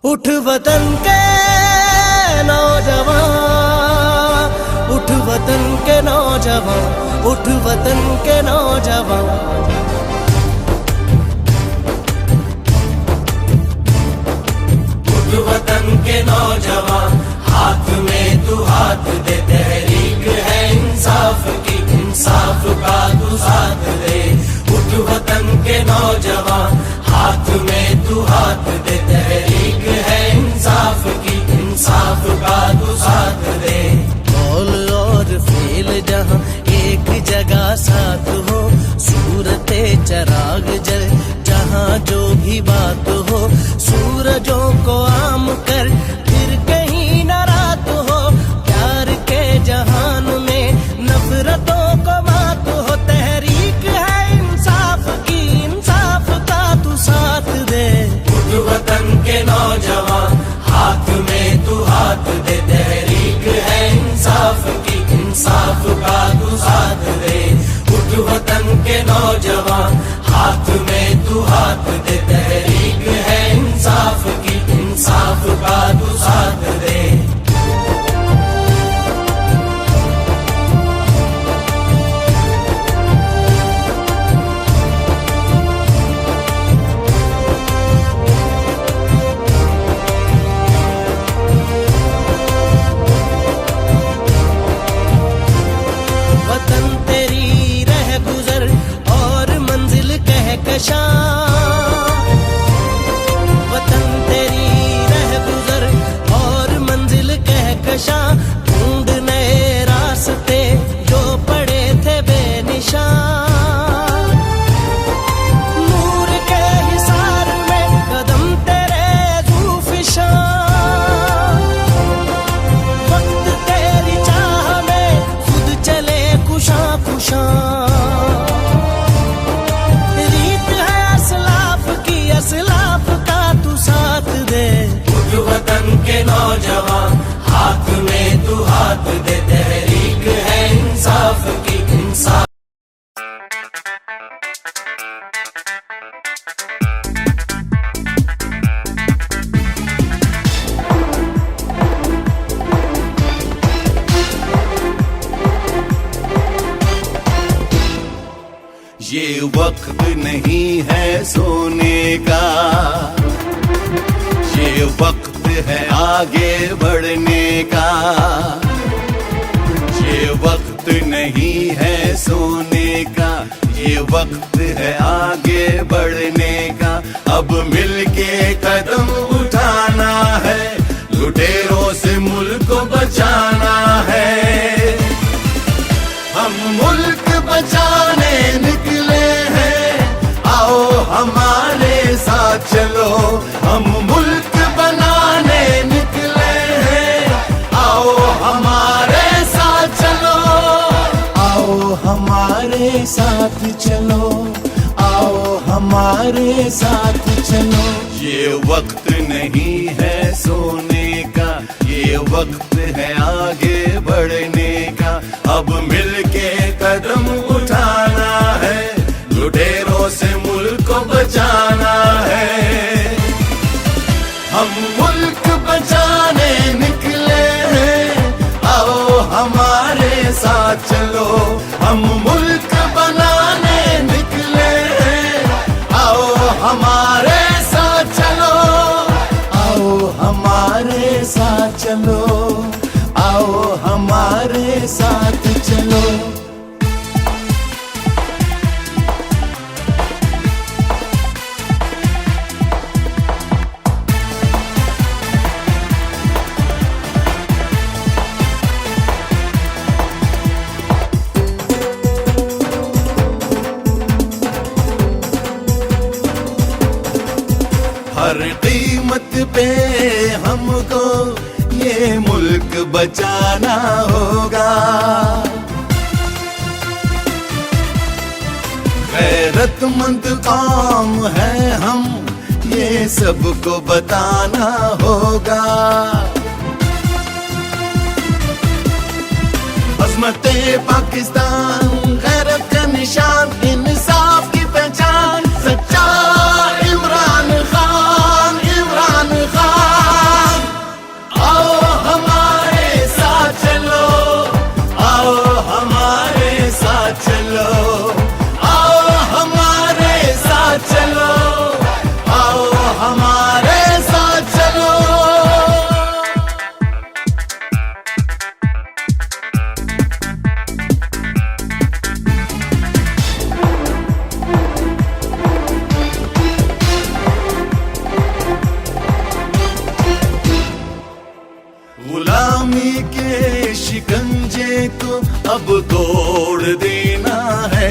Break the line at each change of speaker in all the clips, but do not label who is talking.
उठ वतन के नौजवान, उठ वतन के नौजवान, उठ वतन के नौजवान। उठ वतन के नौजवान, हाथ में तू हाथ दे, तहरीक है इंसाफ की, इंसाफ का तू साथ दे। उठ वतन के नौजवान, हाथ में तू हाथ दे, तहरीक है इंसाफ की, इंसाफ का तू साथ दे। कौल और फेल जहाँ एक जगह साथ हो, सूरते चराग जल जहाँ जो भी बात हो, सूरजों को आम कर फिर कहीं न रात हो, प्यार के जहान में नफरतों को मात हो। तहरीक है इंसाफ की, इंसाफ का तू साथ दे। उठ वतन के नौजवान, हाथ में तू हाथ दे, तहरीक है इंसाफ की, इंसाफ का तू साथ दे। उठ वतन के नौजवान, हाथ में तू हाथ दे, तहरीक है इंसाफ की, इंसाफ का तू साथ दे। वतन तेरी रह गुजर और मंजिल कहकशां, वतन तेरी रह गुजर और मंजिल कहकशां, ढूंढ नए रास्ते जो पड़े थे बेनिशान। नूर के हिसार में कदम तेरे ज़ूफ़िशां, वक्त तेरी चाह में खुद चले कुशां कुशां। रीत है असलाफ की, असलाफ का तू साथ दे। उठ वतन के नौजवान, हाथ में तू हाथ दे, तहरीक है इंसाफ की, इंसाफ।
ये वक्त नहीं है सोने का, ये वक्त है आगे बढ़ने का। ये वक्त नहीं है सोने का, ये वक्त है आगे बढ़ने का। अब मिलके कदम उठाना है, लुटेरों से मुल्क को बचाना है। हम मुल्क बचाने निकले हैं, आओ हमारे साथ चलो। हम मुल्क बनाने निकले हैं, आओ हमारे साथ चलो। आओ हमारे साथ चलो, आओ हमारे साथ चलो। ये वक्त नहीं है सोने का, ये वक्त है आगे बढ़ने का। अब मिलके कदम उठाना है, लुटेरों से मुल्क को बचाना है। हम मुल्क बचाने निकले हैं, आओ हमारे साथ चलो। हम मुल्क बनाने निकले हैं, आओ हमारे साथ चलो। आओ हमारे साथ चलो, आओ हमारे साथ चलो। हर कीमत पे हमको ये मुल्क बचाना होगा। गैरतमंद कौम है हम, ये सबको बताना होगा। अज़मते पाकिस्तान, गैरत का निशान, इंसाफ की पहचान, सच्चा इमरान खान, इमरान खान। अब तोड़ देना है।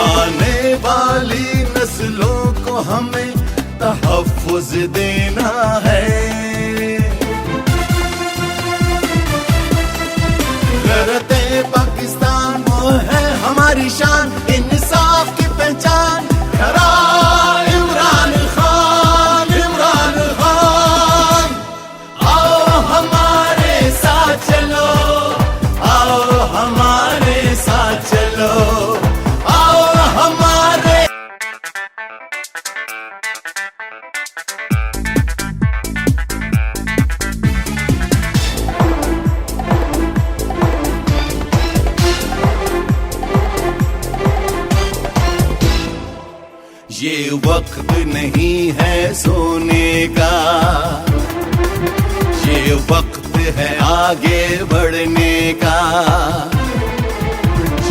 आने वाली नस्लों को हमें तहफ़्फ़ुज़ देना है। गैरते पाकिस्तान वो है हमारी शान, इंसाफ की पहचान, खरा इमरान खान, इमरान खान। आओ हमारे साथ चलो, आओ हमारे साथ चलो, आओ हमारे। ये वक्त नहीं है सोने का, ये वक्त है आगे बढ़ने का।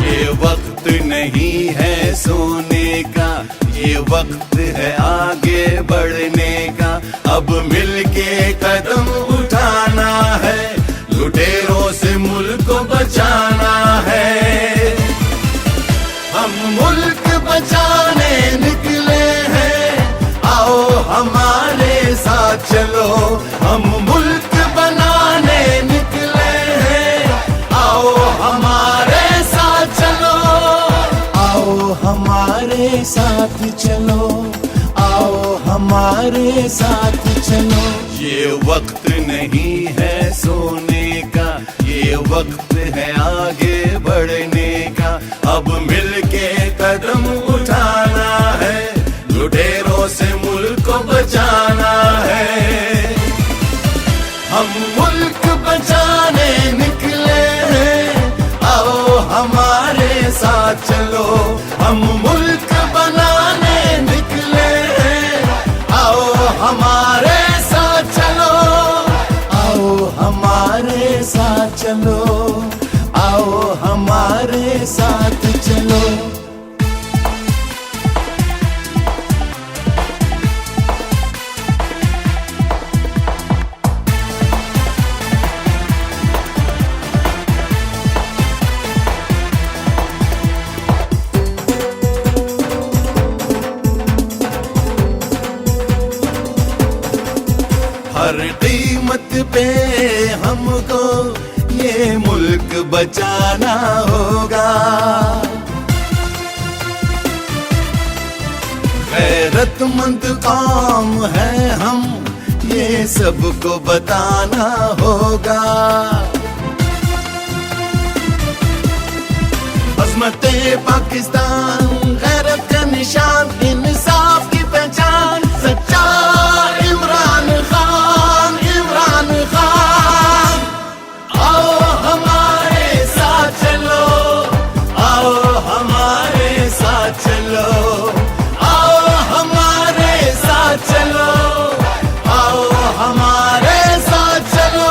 ये वक्त नहीं है सोने का, ये वक्त है आगे बढ़ने का। अब मिलके कदम उठाना है, लुटेरों से मुल्क को बचाना है। हम मुल्क बचाने निकले हैं, आओ हमारे साथ चलो। हम मुल्क बनाने निकले हैं, आओ हमारे साथ चलो, आओ हमारे साथ चलो, आओ हमारे साथ चलो। ये वक्त नहीं है सोने का, ये वक्त है आगे बढ़ने का। अब मिलके कदम उठाना है, लुटेरों से मुल्क को बचाना है। हम मुल्क बचाने निकले हैं, आओ हमारे साथ चलो। हम मुल्क बनाने निकले हैं, आओ हमारे साथ चलो, आओ हमारे साथ चलो, आओ हमारे साथ चलो। हर कीमत पे हमको ये मुल्क बचाना होगा। गैरतमंद कौम है हम, ये सबको बताना होगा। अज़मते पाकिस्तान, गैरत का निशान, इंसाफ की पहचान, सच्चा इमरान खान, इमरान खान। आओ हमारे साथ चलो, आओ हमारे साथ चलो, आओ हमारे साथ चलो, आओ हमारे साथ चलो।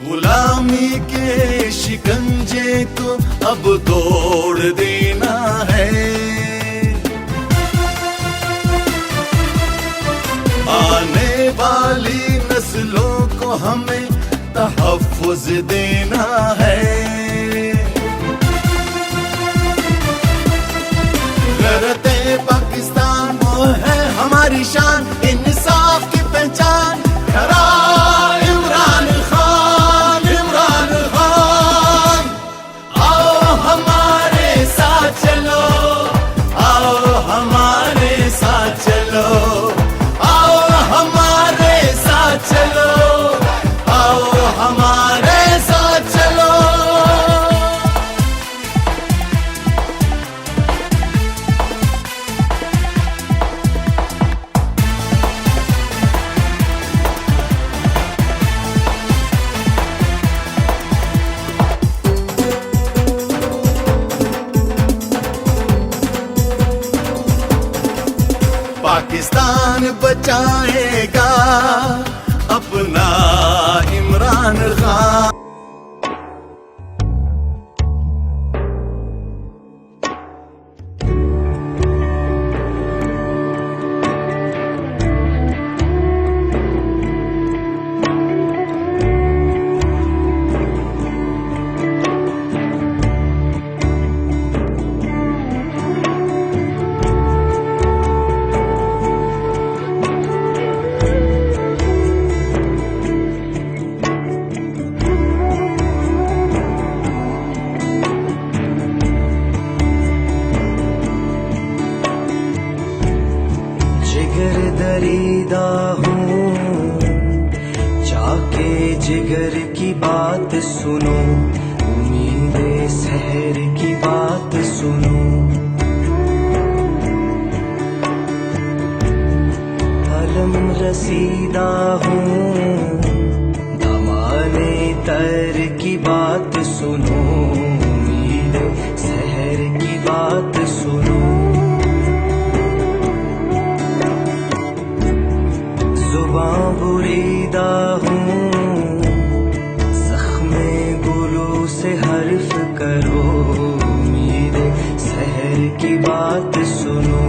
गुलामी के शिकंजे को अब तोड़ देना है। आने वाली नस्लों को हमें तहफ़्फ़ुज़ देना है। गैरते पाकिस्तान वो है हमारी शान, इंसाफ की पहचान, खरा इमरान खान, इमरान खान। आओ हमारे साथ चलो, आओ हमारे साथ चलो, आओ हमारे साथ चलो, आओ हमारे साथ चलो। पाकिस्तान बचाएगा अपना अपना इमरान खान।
जिगर दरीदा हूँ, जाके जिगर की बात सुनो, उम्मीदे सहर की बात सुनो। अलम रसीदा हूँ, दमाने तर की बात सुनो, उम्मीदे सहर की बात सुनो। जुबां बुरीदा हूँ, ज़ख्मे गुलों से हर्फ करो, उम्मीदे सहर की बात सुनो।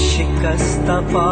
शिकस्ता पा